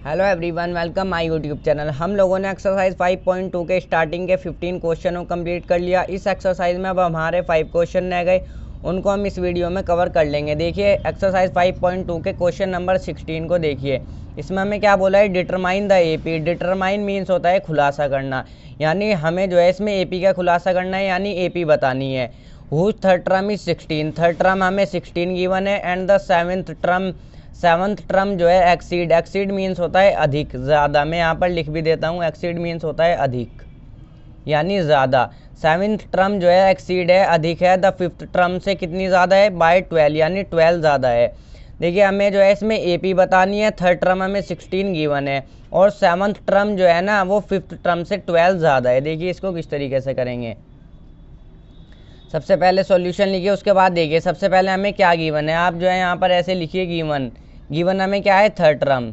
Hello everyone, welcome my YouTube channel. हम लोगों ने एक्सरसाइज 5.2 के स्टार्टिंग के 15 क्वेश्चनों को कंप्लीट कर लिया। इस एक्सरसाइज में अब हमारे 5 क्वेश्चन रह गए, उनको हम इस वीडियो में कवर कर लेंगे। देखिए एक्सरसाइज 5.2 के क्वेश्चन नंबर 16 को देखिए। इसमें हमें क्या बोला है, determine the AP. Determine means होता है खुलासा करना, यानी हमें जो है इसमें एपी का खुलासा करना है, यानी एपी बतानी है। Whose third term is 16, third term हमें 16 गिवन है। एंड द सेवन्थ टर्म जो है एक्सीड। एक्सीड मीन्स होता है अधिक, ज़्यादा। मैं यहाँ पर लिख भी देता हूँ, एक्सीड मीन्स होता है अधिक यानी ज़्यादा। सेवन्थ टर्म जो है एक्सीड है, अधिक है। द फिफ्थ टर्म से कितनी ज़्यादा है, बाय 12, यानी 12 ज़्यादा है। देखिए हमें जो है इसमें एपी बतानी है। थर्ड टर्म हमें 16 गिवन है और सेवन्थ टर्म जो है ना वो फिफ्थ टर्म से 12 ज़्यादा है। देखिए इसको किस तरीके से करेंगे। सबसे पहले सॉल्यूशन लिखिए, उसके बाद देखिए सबसे पहले हमें क्या गिवन है। आप जो है यहाँ पर ऐसे लिखिए, गिवन हमें क्या है, थर्ड टर्म।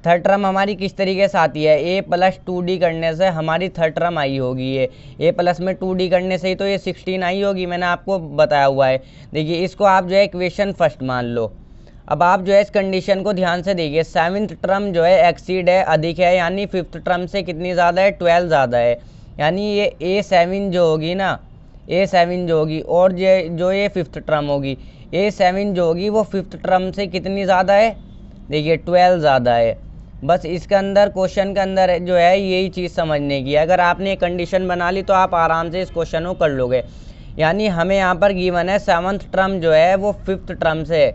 थर्ड टर्म हमारी किस तरीके से आती है, ए प्लस 2d करने से हमारी थर्ड टर्म आई होगी। ये ए प्लस में 2d करने से ही तो ये 16 आई होगी, मैंने आपको बताया हुआ है। देखिए इसको आप जो है इक्वेशन फर्स्ट मान लो। अब आप जो है इस कंडीशन को ध्यान से देखिए। सेवन्थ टर्म जो है एक्सीड है, अधिक है, यानी फिफ्थ टर्म से कितनी ज़्यादा है, 12 ज़्यादा है। यानी ये A7 जो होगी ना, A7 जो होगी, और जो ये फिफ्थ टर्म होगी, A7 जो होगी वो फिफ्थ टर्म से कितनी ज़्यादा है, देखिए 12 ज़्यादा है। बस इसके अंदर क्वेश्चन के अंदर जो है यही चीज़ समझने की है। अगर आपने एक कंडीशन बना ली तो आप आराम से इस क्वेश्चन को कर लोगे। यानी हमें यहाँ पर गिवन है सेवन्थ टर्म जो है वो फिफ्थ टर्म से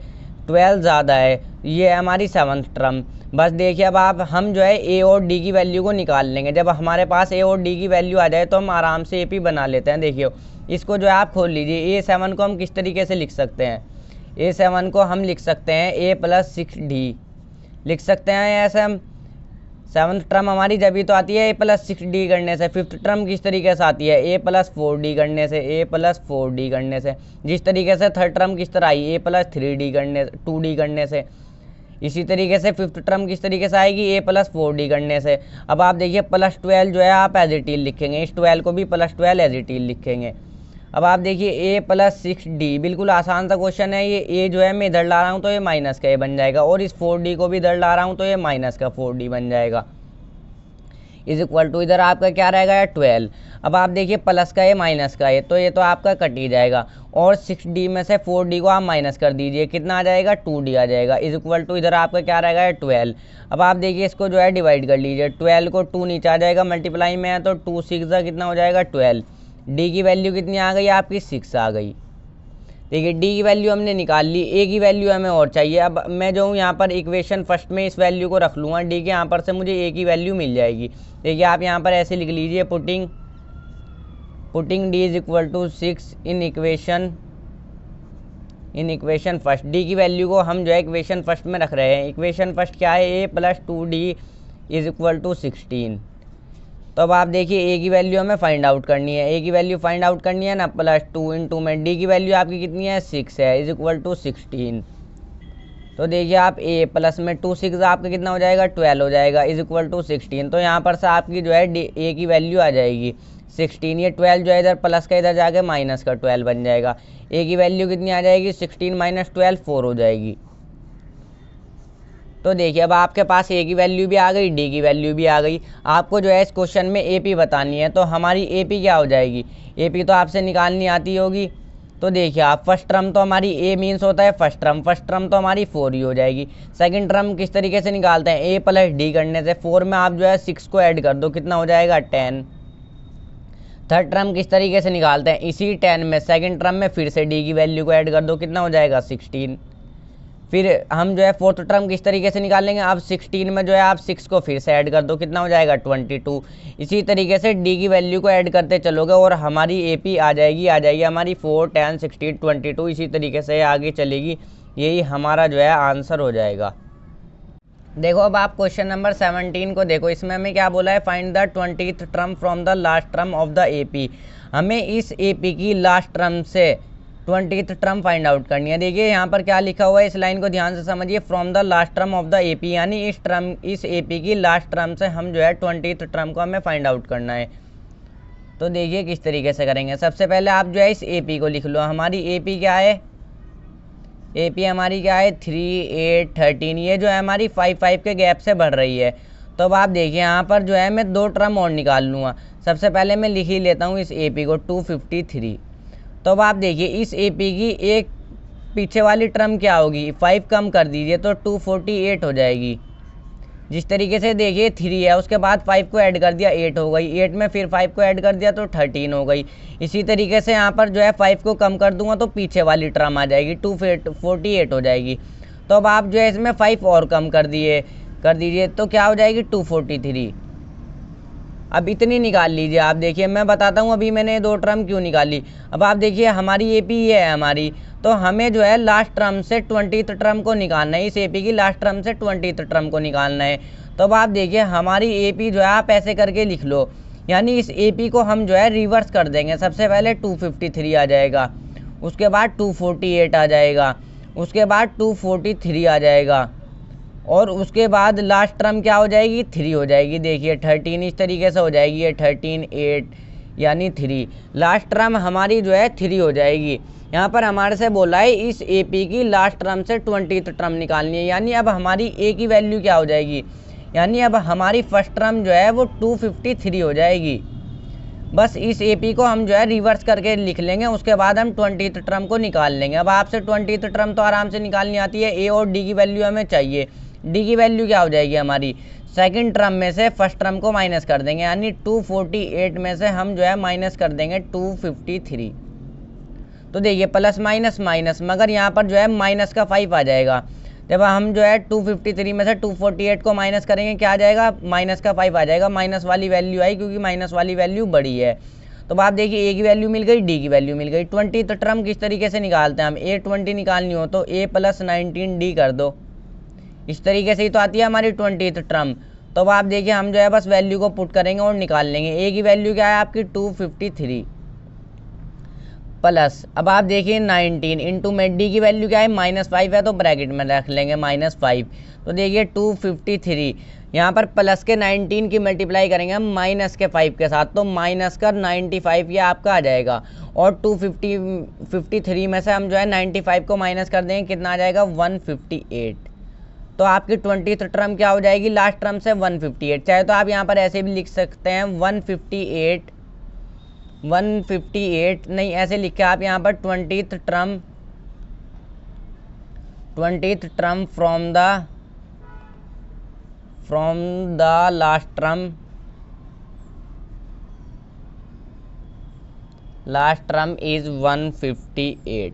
12 ज़्यादा है। ये है हमारी सेवन्थ टर्म। बस देखिए अब हम जो है ए और डी की वैल्यू को निकाल लेंगे। जब हमारे पास ए और डी की वैल्यू आ जाए तो हम आराम से एपी बना लेते हैं। देखिए इसको जो है आप खोल लीजिए। A7 को हम किस तरीके से लिख सकते हैं, A7 को हम लिख सकते हैं A प्लस 6d लिख सकते हैं। ऐसे हम सेवन्थ टर्म हमारी जब भी तो आती है A प्लस 6d करने से। फिफ्थ टर्म किस तरीके से आती है, A प्लस 4d करने से, A प्लस 4d करने से। जिस तरीके से थर्ड टर्म किस तरह आई, A प्लस 3d करने 2d करने से। इसी तरीके से फिफ्थ टर्म किस तरीके से आएगी, A प्लस 4d करने से। अब आप देखिए प्लस 12 जो है आप एज इट इज लिखेंगे, इस 12 को भी प्लस 12 एज इट इज लिखेंगे। अब आप देखिए A प्लस 6d, बिल्कुल आसान सा क्वेश्चन है। ये A जो है मैं इधर ला रहा हूँ तो ये माइनस का A बन जाएगा, और इस 4d को भी इधर ला रहा हूँ तो ये माइनस का 4d बन जाएगा। इज इक्वल टू इधर आपका क्या रहेगा, 12। अब आप देखिए प्लस का A माइनस का A, तो ये तो आपका कट ही जाएगा। और 6d में से 4d को आप माइनस कर दीजिए, कितना आ जाएगा, 2d आ जाएगा। इज इक्वल टू इधर आपका क्या रहेगा, 12। अब आप देखिए इसको जो है डिवाइड कर लीजिए। 12 को 2 नीचे आ जाएगा, मल्टीप्लाई में है तो 2 6 कितना हो जाएगा, 12। डी की वैल्यू कितनी आ गई आपकी, 6 आ गई। देखिए डी की वैल्यू हमने निकाल ली, ए की वैल्यू हमें और चाहिए। अब मैं जो हूँ यहाँ पर इक्वेशन फर्स्ट में इस वैल्यू को रख लूँगा, डी के यहाँ पर से मुझे ए की वैल्यू मिल जाएगी। देखिए आप यहाँ पर ऐसे लिख लीजिए, putting D is equal to 6 in equation first. D की वैल्यू को हम जो है इक्वेशन फर्स्ट में रख रहे हैं। इक्वेशन फर्स्ट क्या है, A plus 2d is equal to 16। तो अब आप देखिए ए की वैल्यू हमें फाइंड आउट करनी है। ए की वैल्यू फाइंड आउट करनी है ना, प्लस 2 इंटू में डी की वैल्यू आपकी कितनी है, 6 है, इज इक्वल टू 16। तो देखिए आप ए प्लस में 2 6 आपका कितना हो जाएगा, 12 हो जाएगा, इज इक्वल टू 16। तो यहाँ पर से आपकी जो है ए की वैल्यू आ जाएगी 16। ये 12 जो है इधर प्लस का इधर जाके माइनस का 12 बन जाएगा। ए की वैल्यू कितनी आ जाएगी, 16 माइनस 12 4 हो जाएगी। तो देखिए अब आपके पास ए की वैल्यू भी आ गई, डी की वैल्यू भी आ गई। आपको जो है इस क्वेश्चन में एपी बतानी है, तो हमारी एपी क्या हो जाएगी, एपी तो आपसे निकालनी आती होगी। तो देखिए आप फर्स्ट टर्म तो हमारी ए मीन्स होता है फर्स्ट टर्म तो हमारी 4 ही हो जाएगी। सेकंड टर्म किस तरीके से निकालते हैं, ए प्लस डी करने से। 4 में आप जो है 6 को ऐड कर दो, कितना हो जाएगा, 10। थर्ड टर्म किस तरीके से निकालते हैं, इसी 10 में सेकंड टर्म में फिर से डी की वैल्यू को ऐड कर दो, कितना हो जाएगा, 16। फिर हम जो है फोर्थ टर्म किस तरीके से निकालेंगे, अब 16 में जो है आप 6 को फिर से ऐड कर दो, कितना हो जाएगा, 22। इसी तरीके से डी की वैल्यू को ऐड करते चलोगे और हमारी एपी आ जाएगी हमारी 4 10 16 22। इसी तरीके से आगे चलेगी, यही हमारा जो है आंसर हो जाएगा। देखो अब आप क्वेश्चन नंबर 17 को देखो। इसमें हमें क्या बोला है, find the 20th term from the last term of the AP. हमें इस एपी की लास्ट टर्म से 20th टर्म फाइंड आउट करनी है। देखिए यहाँ पर क्या लिखा हुआ है, इस लाइन को ध्यान से समझिए। From the last term of the AP, यानी इस एपी की लास्ट टर्म से हम जो है 20th टर्म को हमें फाइंड आउट करना है। तो देखिए किस तरीके से करेंगे। सबसे पहले आप जो है इस एपी को लिख लो। हमारी एपी क्या है, AP हमारी क्या है 3, 8, 13, ये जो है हमारी 5, 5 के गैप से बढ़ रही है। तो अब आप देखिए यहाँ पर जो है मैं 2 टर्म और निकाल लूँगा। सबसे पहले मैं लिख ही लेता हूँ इस AP को 253। तो अब आप देखिए इस AP की एक पीछे वाली टर्म क्या होगी, 5 कम कर दीजिए तो 248 हो जाएगी। जिस तरीके से देखिए 3 है, उसके बाद 5 को ऐड कर दिया 8 हो गई, 8 में फिर 5 को ऐड कर दिया तो 13 हो गई। इसी तरीके से यहाँ पर जो है 5 को कम कर दूंगा तो पीछे वाली टर्म आ जाएगी 248 हो जाएगी। तो अब आप जो है इसमें 5 और कम कर दीजिए तो क्या हो जाएगी 243। अब इतनी निकाल लीजिए। आप देखिए मैं बताता हूँ अभी मैंने 2 टर्म क्यों निकाली। अब आप देखिए हमारी AP ये है हमारी, तो हमें जो है लास्ट टर्म से 20th टर्म को निकालना है। इस AP की लास्ट टर्म से 20th टर्म को निकालना है। तो अब आप देखिए हमारी AP जो है आप ऐसे करके लिख लो, यानी इस AP को हम जो है रिवर्स कर देंगे। सबसे पहले 253 आ जाएगा, उसके बाद 248 आ जाएगा, उसके बाद 243 आ जाएगा, और उसके बाद लास्ट टर्म क्या हो जाएगी 3 हो जाएगी। देखिए 13 इस तरीके से हो जाएगी, ये 13, 8 यानी 3। लास्ट टर्म हमारी जो है 3 हो जाएगी। यहाँ पर हमारे से बोला है इस AP की लास्ट टर्म से 20th टर्म निकालनी है, यानी अब हमारी A की वैल्यू क्या हो जाएगी, यानी अब हमारी फर्स्ट टर्म जो है वो 253 हो जाएगी। बस इस AP को हम जो है रिवर्स करके लिख लेंगे, उसके बाद हम 20th टर्म को निकाल लेंगे। अब आपसे 20th टर्म तो आराम से निकालनी आती है। A और D की वैल्यू हमें चाहिए। D की वैल्यू क्या हो जाएगी हमारी, सेकंड टर्म में से फर्स्ट टर्म को माइनस कर देंगे, यानी 248 में से हम जो है माइनस कर देंगे 253। तो देखिए प्लस माइनस माइनस, मगर यहाँ पर जो है माइनस का 5 आ जाएगा। जब हम जो है 253 में से 248 को माइनस करेंगे क्या आ जाएगा, माइनस का 5 आ जाएगा। माइनस वाली वैल्यू आई क्योंकि माइनस वाली वैल्यू बड़ी है। तो आप देखिए A की वैल्यू मिल गई, D की वैल्यू मिल गई। 20th टर्म किस तरीके से निकालते हैं हम, A20 निकालनी हो तो A + 19D कर दो, इस तरीके से ही तो आती है हमारी 20th टर्म। तो अब आप देखिए हम जो है बस वैल्यू को पुट करेंगे और निकाल लेंगे। A की वैल्यू क्या है आपकी 253 प्लस, अब आप देखिए 19 इंटू में D की वैल्यू क्या है -5 है, तो ब्रैकेट में रख लेंगे -5। तो देखिए 253, यहाँ पर प्लस के 19 की मल्टीप्लाई करेंगे हम माइनस के 5 के साथ, तो माइनस का 95 ये आपका आ जाएगा। और 253 में से हम जो है 95 को माइनस कर देंगे, कितना आ जाएगा 158। तो आपकी 20th टर्म क्या हो जाएगी, लास्ट टर्म से 158। चाहे तो आप यहाँ पर ऐसे भी लिख सकते हैं 158 नहीं, ऐसे लिख के आप यहाँ पर 20th term from the last term is 158।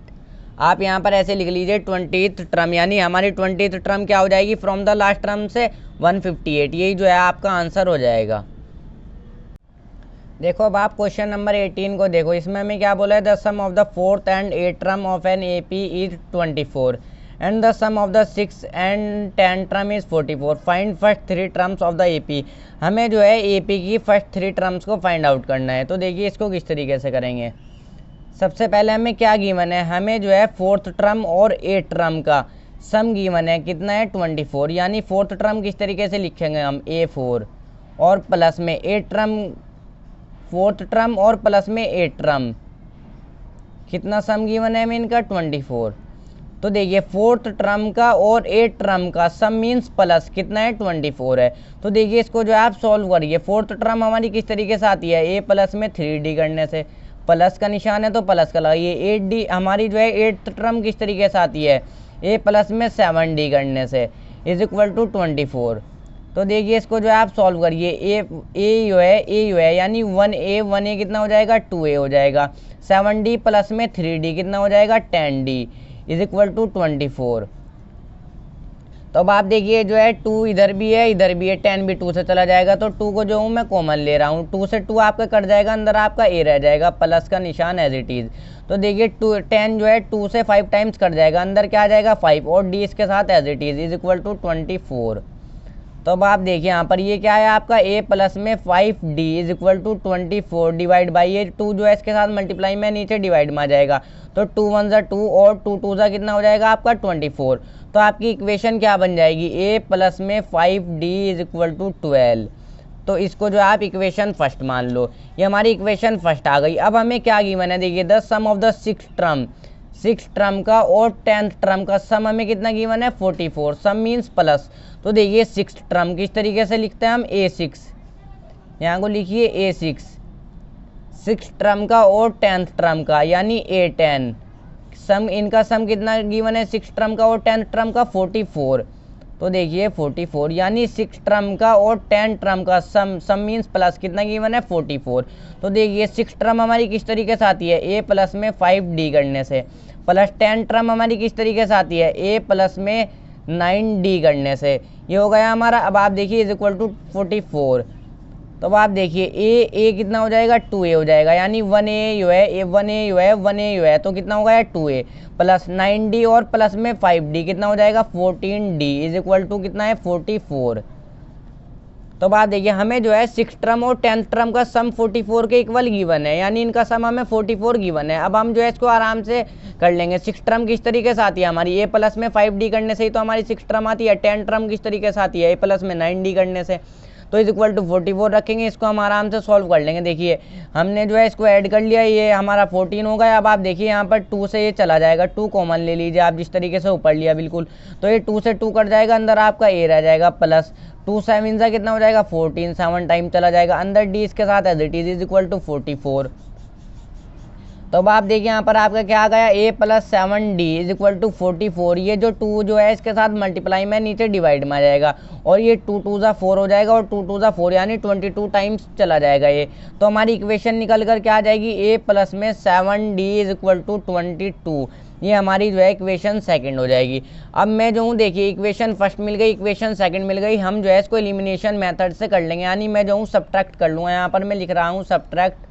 आप यहाँ पर ऐसे लिख लीजिए 20th टर्म, यानी हमारी 20th टर्म क्या हो जाएगी फ्रॉम द लास्ट टर्म से 158। यही जो है आपका आंसर हो जाएगा। देखो अब आप क्वेश्चन नंबर 18 को देखो, इसमें हमें क्या बोला है, the sum of the 4th and 8th term of an AP is 24 and the sum of the 6th and 10th term is 44। Find first 3 terms of the AP। हमें जो है AP की फर्स्ट 3 टर्म्स को find out करना है। तो देखिए इसको किस तरीके से करेंगे। सबसे पहले हमें क्या गिवन है, हमें जो है 4th टर्म और 8th टर्म का सम गिवन है, कितना है 24। यानी 4th टर्म किस तरीके से लिखेंगे हम A4 और प्लस में 8th टर्म, 4th टर्म और प्लस में 8th टर्म, कितना सम गिवन है हमें इनका 24। तो देखिए 4th टर्म का और 8th टर्म का सम मीन्स प्लस कितना है 24 है। तो देखिए इसको जो है आप सॉल्व करिए। 4th टर्म हमारी किस तरीके से आती है, A प्लस में 3D करने से, प्लस का निशान है तो प्लस का लगाइए। 8D हमारी जो है 8th टर्म किस तरीके से आती है, A प्लस में 7D करने से इज इक्वल टू 24। तो देखिए इसको जो है आप सॉल्व करिए। ए जो है यानी 1A कितना हो जाएगा 2A हो जाएगा। 7D प्लस में 3D कितना हो जाएगा 10D इज इक्वल टू 24। तो अब आप देखिए जो है 2 इधर भी है 10 भी 2 से चला जाएगा, तो 2 को जो हूँ मैं कॉमन ले रहा हूँ, 2 से 2 आपका कट जाएगा, अंदर आपका A रह जाएगा, प्लस का निशान एज इट इज़। तो देखिए 10 जो है 2 से 5 टाइम्स कट जाएगा, अंदर क्या आ जाएगा 5 और D इसके साथ as it is equal to 24। तो अब आप देखिए यहाँ पर ये क्या है आपका A प्लस में 5D is equal to 24 divide by ये 2 जो है इसके साथ मल्टीप्लाई में नीचे डिवाइड में आ जाएगा, तो 2 1 ज़ा 2 और 2 2 ज़ा कितना हो जाएगा आपका 24। तो आपकी इक्वेशन क्या बन जाएगी, A प्लस में 5D इज इक्वल टू 12। तो इसको जो आप इक्वेशन फर्स्ट मान लो, ये हमारी इक्वेशन फर्स्ट आ गई। अब हमें क्या गिवन है, देखिए the sum of the 6th term, 6 term का और 10th टर्म का सम हमें कितना गिवन है 44, सम मीन्स प्लस। तो देखिए 6 टर्म किस तरीके से लिखते हैं हम A6, यहाँ को लिखिए A6, 6 टर्म का और 10th टर्म का यानी A10, सम इनका सम कितना गिवन है 6 टर्म का और 10th टर्म का 44। तो देखिए 44 यानी 6 टर्म का और 10 टर्म का सम मीन्स प्लस कितना गिवन है 44। तो देखिए 6 टर्म हमारी किस तरीके से आती है A प्लस में 5D करने से, प्लस 10 टर्म हमारी किस तरीके से आती है A प्लस में 9D करने से, ये हो गया हमारा। अब आप देखिए इज इक्वल टू 44, तो अब आप देखिए ए कितना हो जाएगा 2A हो जाएगा, यानी 1A जो है 1A जो है 1A जो है तो कितना हो गया 2A प्लस 9D और प्लस में 5D कितना हो जाएगा 14D इज इक्वल टू कितना है 44। तो अब आप देखिए हमें जो है 6 टर्म और 10th टर्म का सम 44 के इक्वल गिवन है, यानी इनका सम हमें 44 गिवन है। अब हम जो है इसको आराम से कर लेंगे। 6 टर्म किस तरीके से आती है हमारी A प्लस में 5D करने से ही तो हमारी 6 टर्म आती है। 10 टर्म किस तरीके से आती है A प्लस में 9D करने से, तो इज इक्वल टू 44 रखेंगे। इसको हम आराम से सॉल्व कर लेंगे। देखिए हमने जो है इसको ऐड कर लिया, ये हमारा 14 हो गया। अब आप देखिए यहाँ पर 2 से ये चला जाएगा, 2 कॉमन ले लीजिए आप जिस तरीके से ऊपर लिया बिल्कुल, तो ये 2 से 2 कट जाएगा, अंदर आपका A रह जाएगा प्लस 2 7 सा कितना हो जाएगा 14, 7 टाइम चला जाएगा अंदर, D इसके साथ as it is equal to 44। तो अब आप देखिए यहाँ पर आपका क्या आ गया A plus 7D is equal to 44। ये जो 2 जो है इसके साथ मल्टीप्लाई में नीचे डिवाइड में आ जाएगा और ये 2 2 ज़ा 4 हो जाएगा और 2 2 ज़ा 4 यानी 22 टाइम्स चला जाएगा ये। तो हमारी इक्वेशन निकल कर क्या आ जाएगी A प्लस में 7D इज इक्वल टू 22, ये हमारी जो है इक्वेशन सेकंड हो जाएगी। अब मैं जो हूँ देखिए इक्वेशन फर्स्ट मिल गई, इक्वेशन सेकंड मिल गई, हम जो है इसको एलिमिनेशन मेथड से कर लेंगे, यानी मैं जो हूँ सब्ट्रैक्ट कर लूँगा। यहाँ पर मैं लिख रहा हूँ subtract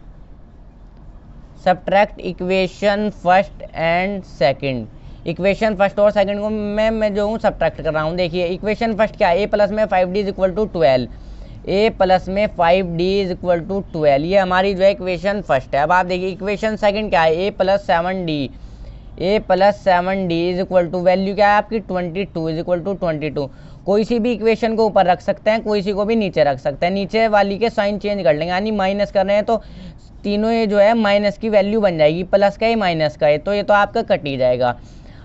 equation first and second, equation first और सेकंड को मैं जो हूँ सब्ट्रैक्ट कर रहा हूँ। देखिए इक्वेशन फर्स्ट क्या है A प्लस में 5D is equal to 12, A plus में 5D इज इक्वल टू 12, ये हमारी जो है इक्वेशन फर्स्ट है। अब आप देखिए इक्वेशन सेकंड क्या है A plus 7D is equal to value क्या है आपकी 22 इज इक्वल टू 22। कोई सी भी इक्वेशन को ऊपर रख सकते हैं, कोई सी को भी नीचे रख सकते हैं, नीचे वाली के साइन चेंज कर लेंगे, यानी माइनस कर रहे हैं तो तीनों ये जो है माइनस की वैल्यू बन जाएगी, प्लस का ही माइनस का है तो ये तो आपका कट ही जाएगा।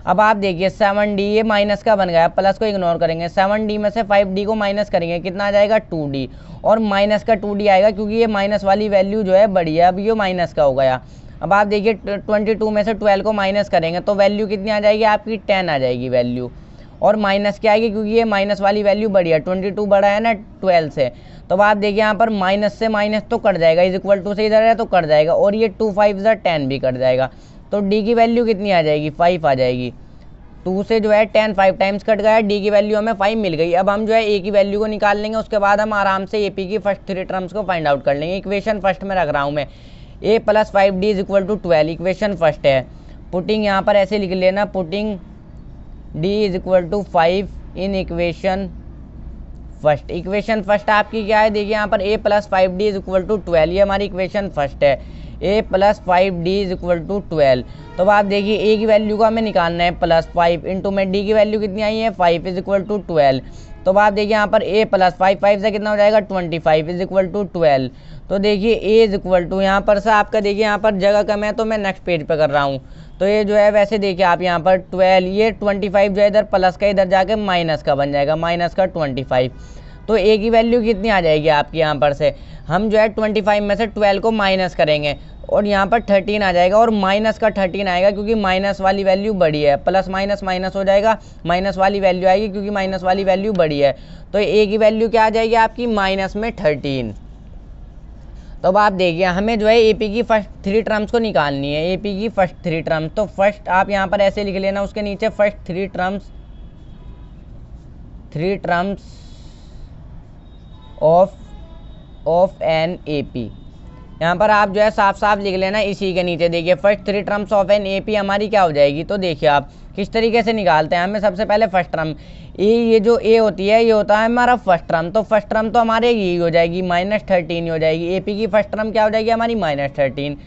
अब आप देखिए 7D ये माइनस का बन गया, प्लस को इग्नोर करेंगे, 7D में से 5D को माइनस करेंगे कितना आ जाएगा 2D, और माइनस का 2D आएगा क्योंकि ये माइनस वाली वैल्यू जो है बड़ी है, अब ये माइनस का हो गया। अब आप देखिए 22 में से 12 को माइनस करेंगे तो वैल्यू कितनी आ जाएगी आपकी 10 आ जाएगी वैल्यू, और माइनस क्या आएगी क्योंकि ये माइनस वाली वैल्यू बड़ी है, 22 बड़ा है ना 12 से। तो अब आप देखिए यहाँ पर माइनस से माइनस तो कट जाएगा, इज इक्वल टू से इधर है तो कट जाएगा, और ये 2 5 ज़ा 10 भी कट जाएगा, तो D की वैल्यू कितनी आ जाएगी 5 आ जाएगी। 2 से जो है 10 5 टाइम्स कट गया, D की वैल्यू हमें 5 मिल गई। अब हम जो है A की वैल्यू को निकाल लेंगे, उसके बाद हम आराम से AP की फर्स्ट 3 टर्म्स को फाइंड आउट कर लेंगे। इक्वेशन फर्स्ट में रख रहा हूँ मैं A plus 5D is equal to 12, equation first है। पुटिंग यहाँ पर ऐसे लिख लेना, putting D is equal to 5 in equation first. Equation first आपकी क्या है देखिए यहाँ पर A plus 5D is equal to 12, ये हमारी इक्वेशन फर्स्ट है। A plus 5D is equal to 12। तो आप देखिए A की वैल्यू को हमें निकालना है प्लस 5 इंटू में D की वैल्यू कितनी आई है 5 इज इक्वल टू 12। तो आप देखिए यहाँ पर A प्लस 5 से कितना हो जाएगा 25 इज इक्वल टू 12। तो देखिए A इज इक्वल टू यहाँ पर से आपका देखिए यहाँ पर जगह कम है तो मैं नेक्स्ट पेज पे कर रहा हूँ, तो ये जो है वैसे देखिए आप यहाँ पर 12 ये 25 जो है इधर प्लस का इधर जाके माइनस का बन जाएगा, माइनस का 25। तो A की वैल्यू कितनी आ जाएगी आपकी यहाँ पर से, हम जो है 25 में से 12 को माइनस करेंगे और यहाँ पर 13 आ जाएगा, और माइनस का 13 आएगा क्योंकि माइनस वाली वैल्यू बड़ी है, प्लस माइनस माइनस हो जाएगा, माइनस वाली वैल्यू आएगी क्योंकि माइनस वाली वैल्यू बड़ी है। तो A की वैल्यू क्या आ जाएगी आपकी माइनस में 13। तो अब आप देखिए हमें जो है AP की फर्स्ट 3 टर्म्स को निकालनी है, AP की फर्स्ट 3 टर्म्स। तो फर्स्ट आप यहाँ पर ऐसे लिख लेना, उसके नीचे first 3 terms of an AP, यहाँ पर आप जो है साफ साफ लिख लेना इसी के नीचे। देखिए first 3 terms of an AP हमारी क्या हो जाएगी, तो देखिए आप किस तरीके से निकालते हैं। हमें सबसे पहले फर्स्ट टर्म ये जो A होती है ये होता है हमारा फर्स्ट टर्म, तो फर्स्ट टर्म तो हमारे ये हो जाएगी -13 हो जाएगी। AP की फर्स्ट टर्म क्या हो जाएगी हमारी -13।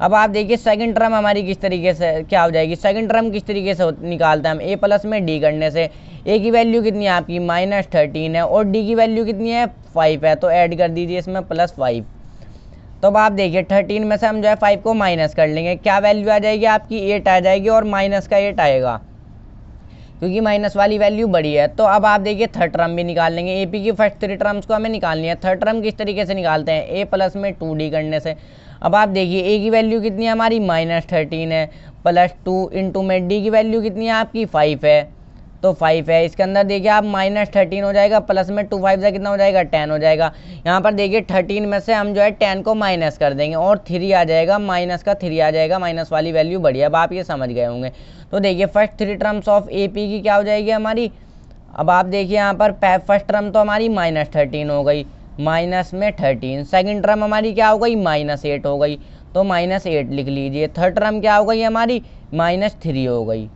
अब आप देखिए सेकंड टर्म हमारी किस तरीके से क्या हो जाएगी, सेकंड टर्म किस तरीके से निकालते हैं हम A प्लस में D करने से। A की वैल्यू कितनी है आपकी -13 है और D की वैल्यू कितनी है 5 है, तो ऐड कर दीजिए इसमें +5। तो तो अब आप देखिए 13 में से हम जो है 5 को माइनस कर लेंगे, क्या वैल्यू आ जाएगी आपकी 8 आ जाएगी और माइनस का 8 आएगा क्योंकि माइनस वाली वैल्यू बड़ी है। तो अब आप देखिए थर्ड टर्म भी निकाल लेंगे, एपी की फर्स्ट 3 टर्म्स को हमें निकालनी है। थर्ड टर्म किस तरीके से निकालते हैं, ए प्लस में 2d करने से। अब आप देखिए ए की वैल्यू कितनी है हमारी -13 है, प्लस 2 इंटू में डी की वैल्यू कितनी है आपकी 5 है, तो 5 है। इसके अंदर देखिए आप -13 हो जाएगा, प्लस में 2 5 से कितना हो जाएगा 10 हो जाएगा। यहाँ पर देखिए 13 में से हम जो है 10 को माइनस कर देंगे और 3 आ जाएगा, माइनस का 3 आ जाएगा, माइनस वाली वैल्यू बढ़ी है। अब आप ये समझ गए होंगे। तो देखिए first 3 terms of A P की क्या हो जाएगी हमारी। अब आप देखिए यहाँ पर फर्स्ट टर्म तो हमारी -13 हो गई, माइनस में 13। सेकेंड टर्म हमारी क्या हो गई -8 हो गई, तो -8 लिख लीजिए। थर्ड टर्म क्या हो गई हमारी -3 हो गई,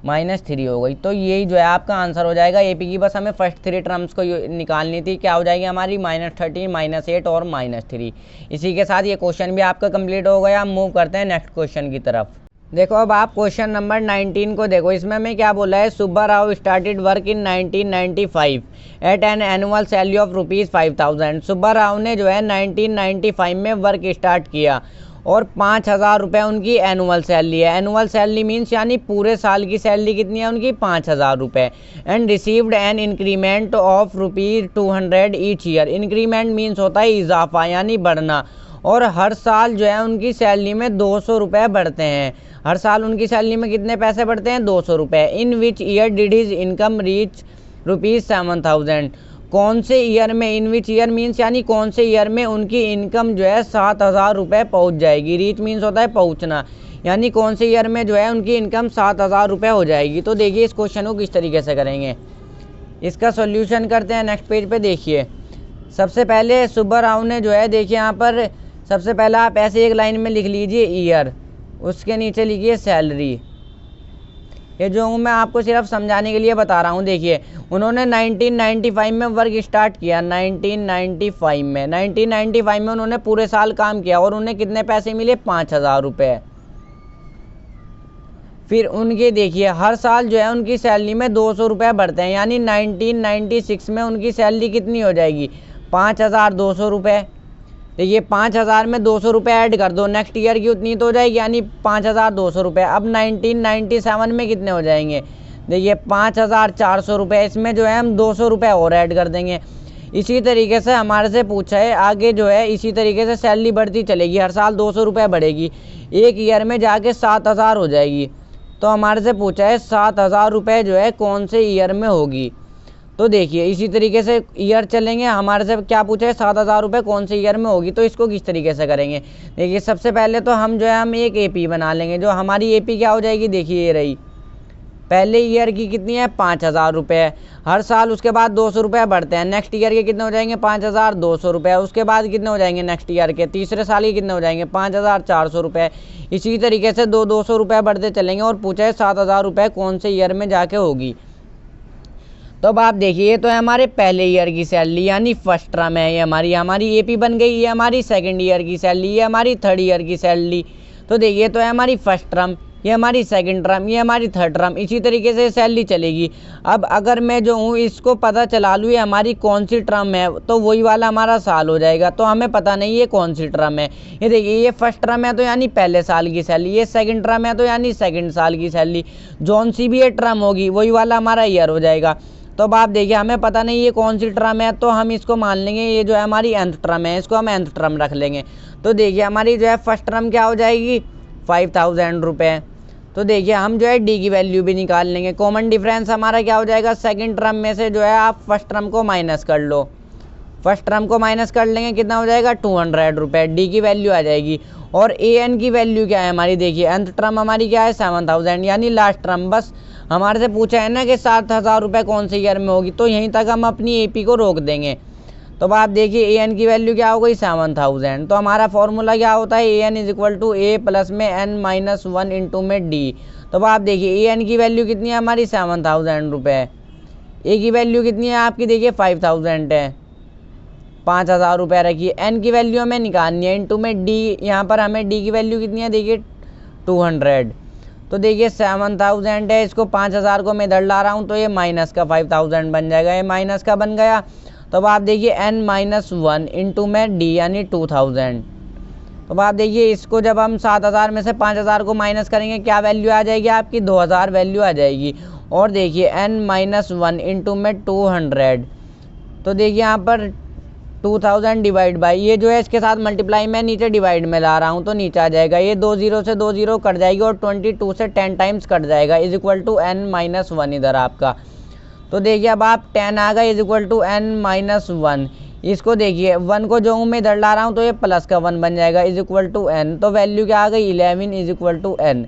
-3 हो गई। तो यही जो है आपका आंसर हो जाएगा एपी की। बस हमें फर्स्ट 3 टर्म्स को निकालनी थी, क्या हो जाएगी हमारी -13 -8 और -3। इसी के साथ ये क्वेश्चन भी आपका कंप्लीट हो गया। हम मूव करते हैं नेक्स्ट क्वेश्चन की तरफ। देखो अब आप क्वेश्चन नंबर 19 को देखो, इसमें हमें क्या बोला है, Subba Rao started work in 1995 at an annual salary of ₹5000। Subba Rao ने जो है 1995 में वर्क स्टार्ट किया और 5000 रुपये उनकी एनुअल सैलरी है। एनुअल सैलरी मीन्स यानी पूरे साल की सैलरी कितनी है उनकी 5000 रुपये। And received an increment of ₹200 each year. Increment means होता है इजाफा यानी बढ़ना, और हर साल जो है उनकी सैलरी में 200 रुपये बढ़ते हैं। हर साल उनकी सैलरी में कितने पैसे बढ़ते हैं 200 रुपये। In which year did his income reach ₹7000। कौन से ईयर में, इन विच ईयर मीन्स यानी कौन से ईयर में उनकी इनकम जो है 7000 रुपये पहुँच जाएगी। रीच मीन्स होता है पहुँचना, यानी कौन से ईयर में जो है उनकी इनकम 7000 रुपये हो जाएगी। तो देखिए इस क्वेश्चन को किस तरीके से करेंगे, इसका सोल्यूशन करते हैं। नेक्स्ट पेज पे देखिए, सबसे पहले सुब्बा राव ने जो है देखिए यहाँ पर सबसे पहला आप ऐसे एक लाइन में लिख लीजिए ईयर, उसके नीचे लिखिए सैलरी। ये जो हूँ मैं आपको सिर्फ समझाने के लिए बता रहा हूँ। देखिए उन्होंने 1995 में वर्क स्टार्ट किया, 1995 में उन्होंने पूरे साल काम किया और उन्हें कितने पैसे मिले 5000 रुपये। फिर उनके देखिए हर साल जो है उनकी सैलरी में 200 रुपये बढ़ते हैं, यानी 1996 में उनकी सैलरी कितनी हो जाएगी 5200 रुपये। देखिए 5000 में 200 रुपये ऐड कर दो, नेक्स्ट ईयर की उतनी तो हो जाएगी, यानी 5200 रुपये। अब 1997 में कितने हो जाएंगे, देखिए 5400 रुपये। इसमें जो है हम 200 रुपये और ऐड कर देंगे। इसी तरीके से हमारे से पूछा है आगे जो है इसी तरीके से सैलरी बढ़ती चलेगी, हर साल 200 रुपये बढ़ेगी, एक ईयर में जाके 7000 हो जाएगी। तो हमारे से पूछा है 7000 रुपये जो है कौन से ईयर में होगी। तो देखिए इसी तरीके से ईयर चलेंगे, हमारे से क्या पूछा है 7000 रुपये कौन से ईयर में होगी। तो इसको किस तरीके से करेंगे, देखिए सबसे पहले तो हम जो है हम एक एपी बना लेंगे। जो हमारी एपी क्या हो जाएगी, देखिए ये रही, पहले ईयर की कितनी है 5000 रुपये, हर साल उसके बाद 200 रुपये बढ़ते हैं। नेक्स्ट ईयर के कितने हो जाएंगे 5200 रुपये, उसके बाद कितने हो जाएंगे नेक्स्ट ईयर के, तीसरे साल के कितने हो जाएंगे 5400 रुपये। इसी तरीके से 200 रुपये बढ़ते चलेंगे और पूछा है 7000 रुपये कौन से ईयर में जाके होगी। तो अब आप देखिए ये तो है हमारे पहले ईयर की सैलरी यानी फर्स्ट टर्म है, ये हमारी एपी बन गई। ये हमारी सेकंड ईयर की सैलरी, ये हमारी थर्ड ईयर की सैलरी। तो देखिए तो है हमारी फर्स्ट टर्म, ये हमारी सेकंड टर्म, ये हमारी थर्ड टर्म। इसी तरीके से सैलरी चलेगी। अब अगर मैं जो हूँ इसको पता चला लूँ ये हमारी कौन सी टर्म है, तो वही वाला हमारा साल हो जाएगा। तो हमें पता नहीं ये कौन सी टर्म है। ये देखिए ये फर्स्ट टर्म है तो यानी पहले साल की सैलरी, ये सेकंड टर्म है तो यानी सेकंड साल की सैलरी। जौन सी भी ये टर्म होगी वही वाला हमारा ईयर हो जाएगा। तो अब आप देखिए हमें पता नहीं ये कौन सी टर्म है, तो हम इसको मान लेंगे ये जो है हमारी nth टर्म है, इसको हम nth टर्म रख लेंगे। तो देखिए हमारी जो है फर्स्ट टर्म क्या हो जाएगी 5000 रुपये। तो देखिए हम जो है डी की वैल्यू भी निकाल लेंगे। कॉमन डिफरेंस हमारा क्या हो जाएगा, सेकंड टर्म में से जो है आप फर्स्ट टर्म को माइनस कर लो, फर्स्ट टर्म को माइनस कर लेंगे, कितना हो जाएगा 200 रुपये। डी की वैल्यू आ जाएगी और ए एन की वैल्यू क्या है हमारी, देखिए nth टर्म हमारी क्या है 7000 यानी लास्ट टर्म। बस हमारे से पूछा है ना कि 7000 रुपये कौन से ईयर में होगी, तो यहीं तक हम अपनी एपी को रोक देंगे। तो अब आप देखिए ए एन की वैल्यू क्या हो गई 7000। तो हमारा फॉर्मूला क्या होता है, A n is equal to A plus में n-1 इंटू में डी। तो अब आप देखिए ए एन की वैल्यू कितनी है हमारी 7000 रुपये, ए की वैल्यू कितनी है आपकी देखिए 5000 है, 5000 रुपये रखिए। एन की वैल्यू हमें निकालनी है इंटू में डी, यहाँ पर हमें डी की वैल्यू कितनी है देखिए 200। तो देखिए 7000 है, इसको 5000 को मैं इधर ला रहा हूँ तो ये माइनस का 5000 बन जाएगा, ये माइनस का बन गया। तो अब आप देखिए n-1 इंटू में डी यानी 2000। तो आप देखिए इसको जब हम 7000 में से 5000 को माइनस करेंगे क्या वैल्यू आ जाएगी आपकी 2000 वैल्यू आ जाएगी। और देखिए n-1 इंटू में 200, तो देखिए यहाँ पर 2000 डिवाइड बाई ये जो है इसके साथ मल्टीप्लाई मैं नीचे डिवाइड में ला रहा हूँ तो नीचे आ जाएगा, ये 2 0 से 2 0 कट जाएगी और 22 से 10 टाइम्स कट जाएगा इज इक्वल टू n-1 इधर आपका। तो देखिए अब आप 10 आ गए इज इक्वल टू n-1, इसको देखिए 1 को जो मैं इधर ला रहा हूँ तो ये प्लस का 1 बन जाएगा इज इक्वल टू n, तो वैल्यू क्या आ गई 11 is equal to n।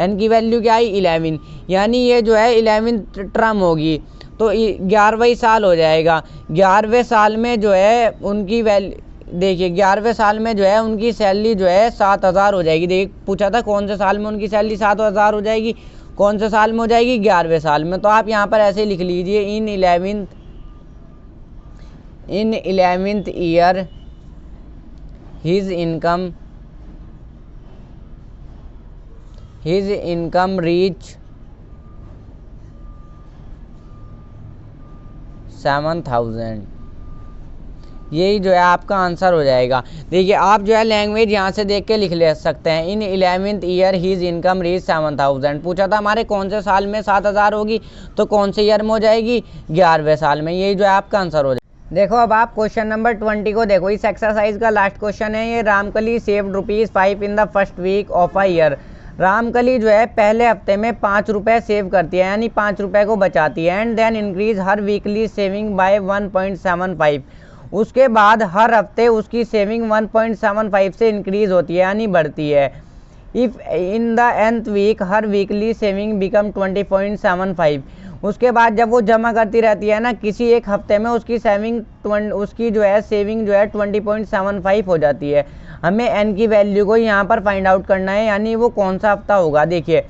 n की वैल्यू क्या आई 11, यानी ये जो है 11th टर्म होगी तो 11वां साल हो जाएगा। 11वें साल में जो है उनकी वैल्यू देखिए 11वें साल में जो है उनकी सैलरी जो है 7000 हो जाएगी। देखिए पूछा था कौन से साल में उनकी सैलरी 7000 हो जाएगी, कौन से साल में हो जाएगी 11वें साल में। तो आप यहाँ पर ऐसे लिख लीजिए इन 11th year his income reach 7000, यही जो है आपका आंसर हो जाएगा। देखिए आप जो है लैंग्वेज यहाँ से देख के लिख ले सकते हैं in 11th year his income reach 7000। पूछा था हमारे कौन से साल में 7000 होगी, तो कौन से ईयर में हो जाएगी 11वें साल में, यही जो है आपका आंसर हो जाएगा। देखो अब आप क्वेश्चन नंबर 20 को देखो, इस एक्सरसाइज का लास्ट क्वेश्चन है ये। Ramkali saved ₹5 in the first week of a year. Ramkali जो है पहले हफ्ते में 5 रुपये सेव करती है, यानी 5 रुपये को बचाती है। And then increase her weekly saving by 1.75। उसके बाद हर हफ्ते उसकी सेविंग 1.75 से इंक्रीज होती है, यानी बढ़ती है। If in the nth week her weekly saving become 20.75। उसके बाद जब वो जमा करती रहती है ना, किसी एक हफ्ते में उसकी उसकी जो है सेविंग जो है 20.75 हो जाती है। हमें n की वैल्यू को यहाँ पर फाइंड आउट करना है, यानी वो कौन सा हफ्ता होगा। देखिए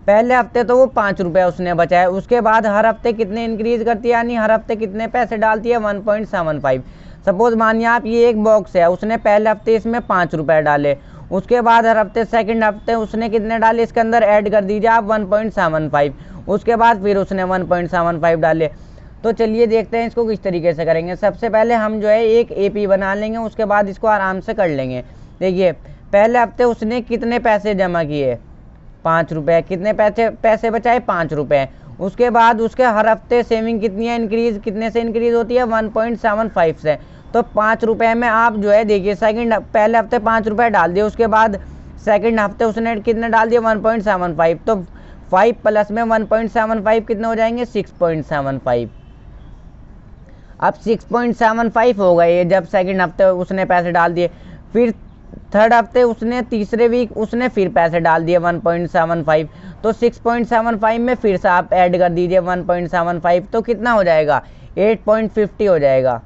पहले हफ्ते तो वो 5 रुपये उसने बचाए, उसके बाद हर हफ्ते कितने इंक्रीज करती है, यानी हर हफ्ते कितने पैसे डालती है 1.75। सपोज मानिए आप ये एक बॉक्स है, उसने पहले हफ्ते इसमें 5 रुपये डाले, उसके बाद हर हफ्ते सेकंड हफ्ते उसने कितने डाले, इसके अंदर ऐड कर दीजिए आप 1.75, उसके बाद फिर उसने 1.75 डाले। तो चलिए देखते हैं इसको किस तरीके से करेंगे। सबसे पहले हम जो है एक AP बना लेंगे, उसके बाद इसको आराम से कर लेंगे। देखिए पहले हफ्ते उसने कितने पैसे जमा किए 5 रुपये, कितने पैसे बचाए 5 रुपये। उसके बाद उसके हर हफ्ते सेविंग कितनी है, इंक्रीज कितने से इंक्रीज होती है 1.75 से। तो 5 रुपये में आप जो है देखिए पहले हफ्ते 5 रुपये डाल दिए, उसके बाद सेकंड हफ्ते उसने कितने डाल दिए 1.75, तो 5 प्लस में 1.75 कितने हो जाएंगे 6.75। अब 6.75 हो गए जब सेकंड हफ्ते उसने पैसे डाल दिए। फिर थर्ड हफ्ते उसने तीसरे वीक उसने फिर पैसे डाल दिए 1.75, तो 6.75 में फिर से आप ऐड कर दीजिए 1.75, तो कितना हो जाएगा 8.50 हो जाएगा।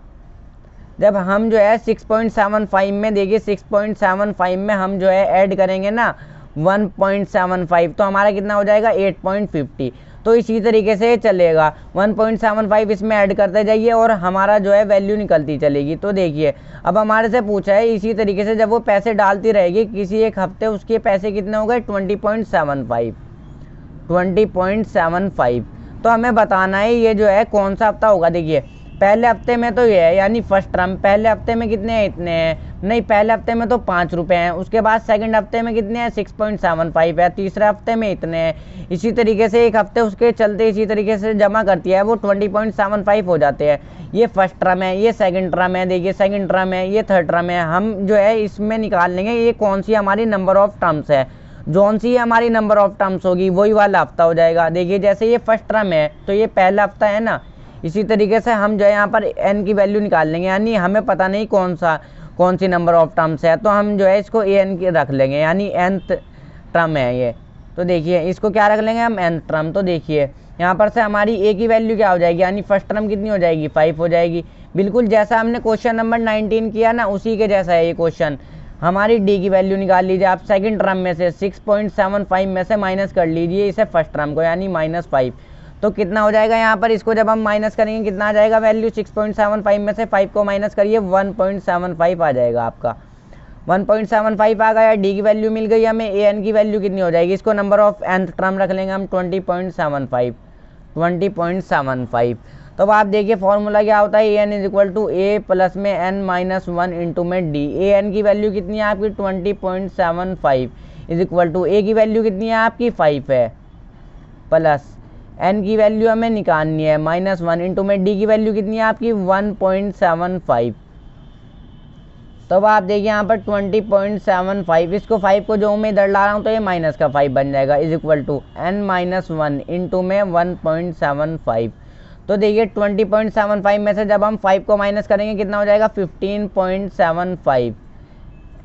जब हम जो है 6.75 में देखिए 6.75 में हम जो है ऐड करेंगे ना 1.75, तो हमारा कितना हो जाएगा 8.50। तो इसी तरीके से चलेगा, 1.75 इसमें ऐड करते जाइए और हमारा जो है वैल्यू निकलती चलेगी। तो देखिए अब हमारे से पूछा है इसी तरीके से जब वो पैसे डालती रहेगी किसी एक हफ्ते उसके पैसे कितने हो गए 20.75। तो हमें बताना है ये जो है कौन सा हफ्ता होगा। देखिए पहले हफ्ते में तो ये है यानी फर्स्ट टर्म, पहले हफ्ते में कितने हैं इतने हैं, नहीं पहले हफ्ते में तो 5 रुपये हैं, उसके बाद सेकंड हफ्ते में कितने हैं 6.75 है, तीसरे हफ्ते में इतने हैं। इसी तरीके से एक हफ्ते उसके चलते इसी तरीके से जमा करती है वो 20.75 हो जाते हैं। ये फर्स्ट टर्म है, ये सेकंड टर्म है, देखिए सेकंड टर्म है, ये थर्ड टर्म है। हम जो है इसमें निकाल लेंगे ये कौन सी हमारी नंबर ऑफ टर्म्स है, जौन सी हमारी नंबर ऑफ टर्म्स होगी वही वाला हफ्ता हो जाएगा। देखिए जैसे ये फर्स्ट टर्म है तो ये पहला हफ्ता है ना, इसी तरीके से हम जो है यहाँ पर n की वैल्यू निकाल लेंगे, यानी हमें पता नहीं कौन सी नंबर ऑफ टर्म्स है, तो हम जो है इसको an की रख लेंगे, यानी nth टर्म है ये। तो देखिए इसको क्या रख लेंगे हम nth टर्म। तो देखिए यहाँ पर से हमारी a की वैल्यू क्या हो जाएगी, यानी फर्स्ट टर्म कितनी हो जाएगी 5 हो जाएगी। बिल्कुल जैसा हमने क्वेश्चन नंबर 19 किया ना उसी के जैसा है ये क्वेश्चन। हमारी d की वैल्यू निकाल लीजिए आप सेकंड टर्म में से 6.75 में से माइनस कर लीजिए इसे फर्स्ट टर्म को, यानी -5। तो कितना हो जाएगा यहाँ पर, इसको जब हम माइनस करेंगे कितना आ जाएगा वैल्यू, 6.75 में से 5 को माइनस करिए 1.75 आ जाएगा आपका। 1.75 आ गया, डी की वैल्यू मिल गई हमें। an की वैल्यू कितनी हो जाएगी, इसको नंबर ऑफ nth टर्म रख लेंगे हम 20.75। तो अब आप देखिए फॉर्मूला क्या होता है, A n is equal to A plus में एन माइनस वन इंटू में डी। ए एन की वैल्यू कितनी है आपकी 20.75 इज इक्वल टू ए की वैल्यू कितनी है आपकी 5 है, प्लस एन की वैल्यू हमें निकालनी है माइनस वन इंटू में डी की वैल्यू कितनी है आपकी 1.75। तो अब आप देखिए यहाँ पर 20.75, इसको 5 को जो मैं इधर ला रहा हूँ तो ये माइनस का 5 बन जाएगा is equal to n minus one into में 1.75। तो देखिए 20.75 में से जब हम 5 को माइनस करेंगे कितना हो जाएगा 15.75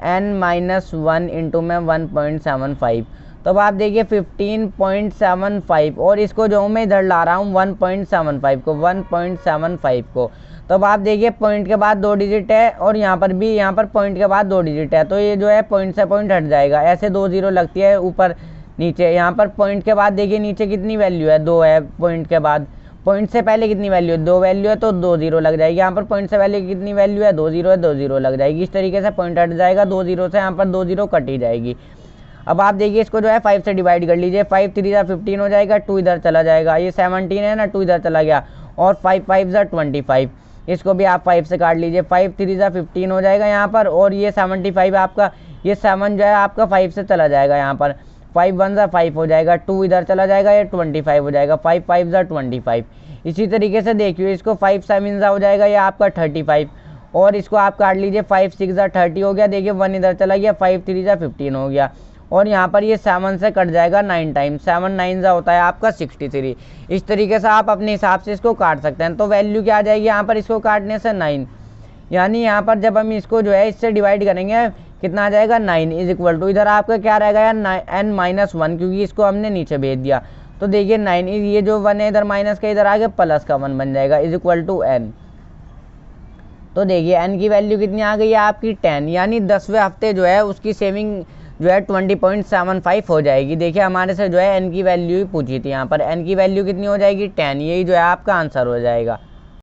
एन माइनस वन इंटू में 1.75। तो अब आप देखिए 15.75 और इसको जो मैं इधर ला रहा हूँ 1.75 को 1.75 को। तो अब आप देखिए पॉइंट के बाद 2 डिजिट है और यहाँ पर भी यहाँ पर पॉइंट के बाद 2 डिजिट है, तो ये जो है पॉइंट से पॉइंट हट जाएगा, ऐसे 2 0 लगती है ऊपर नीचे। यहाँ पर पॉइंट के बाद देखिए नीचे कितनी वैल्यू है 2 है, पॉइंट के बाद पॉइंट से पहले कितनी वैल्यू है 2 वैल्यू है तो 2 0 लग जाएगी। यहाँ पर पॉइंट से पहले कितनी वैल्यू है 2 0 है, 2 0 लग जाएगी। इस तरीके से पॉइंट हट जाएगा 2 0 से, यहाँ पर 2 0 कट ही जाएगी। अब आप देखिए इसको जो है 5 से डिवाइड कर लीजिए, 5 3 जा 15 हो जाएगा, 2 इधर चला जाएगा, ये 17 है ना, 2 इधर चला गया, और 5 5 जा 25, इसको भी आप 5 से काट लीजिए, 5 3 जा 15 हो जाएगा यहाँ पर, और ये 75 आपका, ये 7 जो है आपका 5 से चला जाएगा यहाँ पर, 5 1 जा 5 हो जाएगा, 2 इधर चला जाएगा, ये 25 हो जाएगा, 5 5 जा 25। इसी तरीके से देखिए इसको 5 7 जा हो जाएगा ये आपका 35, और इसको आप काट लीजिए, 5 6 जा 30 हो गया, देखिए 1 इधर चला गया, 5 3 जा 15 हो गया, और यहाँ पर ये 7 से कट जाएगा 9 टाइम, 7 9 जा होता है आपका 63। इस तरीके से आप अपने हिसाब से इसको काट सकते हैं। तो वैल्यू क्या आ जाएगी यहाँ पर इसको काटने से 9, यानी यहाँ पर जब हम इसको जो है इससे डिवाइड करेंगे कितना आ जाएगा 9 इज इक्वल टू, इधर आपका क्या रहेगा यार एन माइनस वन, क्योंकि इसको हमने नीचे भेज दिया। तो देखिए 9, ये जो 1 है इधर माइनस का, इधर आगे प्लस का 1 बन जाएगा इज इक्वल टू एन। तो देखिए एन की वैल्यू कितनी आ गई है आपकी 10, यानी 10वें हफ्ते जो है उसकी सेविंग जो है 20.75 हो जाएगी। देखिए हमारे से जो है एन की वैल्यू ही पूछी थी, यहाँ पर एन की वैल्यू कितनी हो जाएगी 10, यही जो है आपका आंसर हो जाएगा।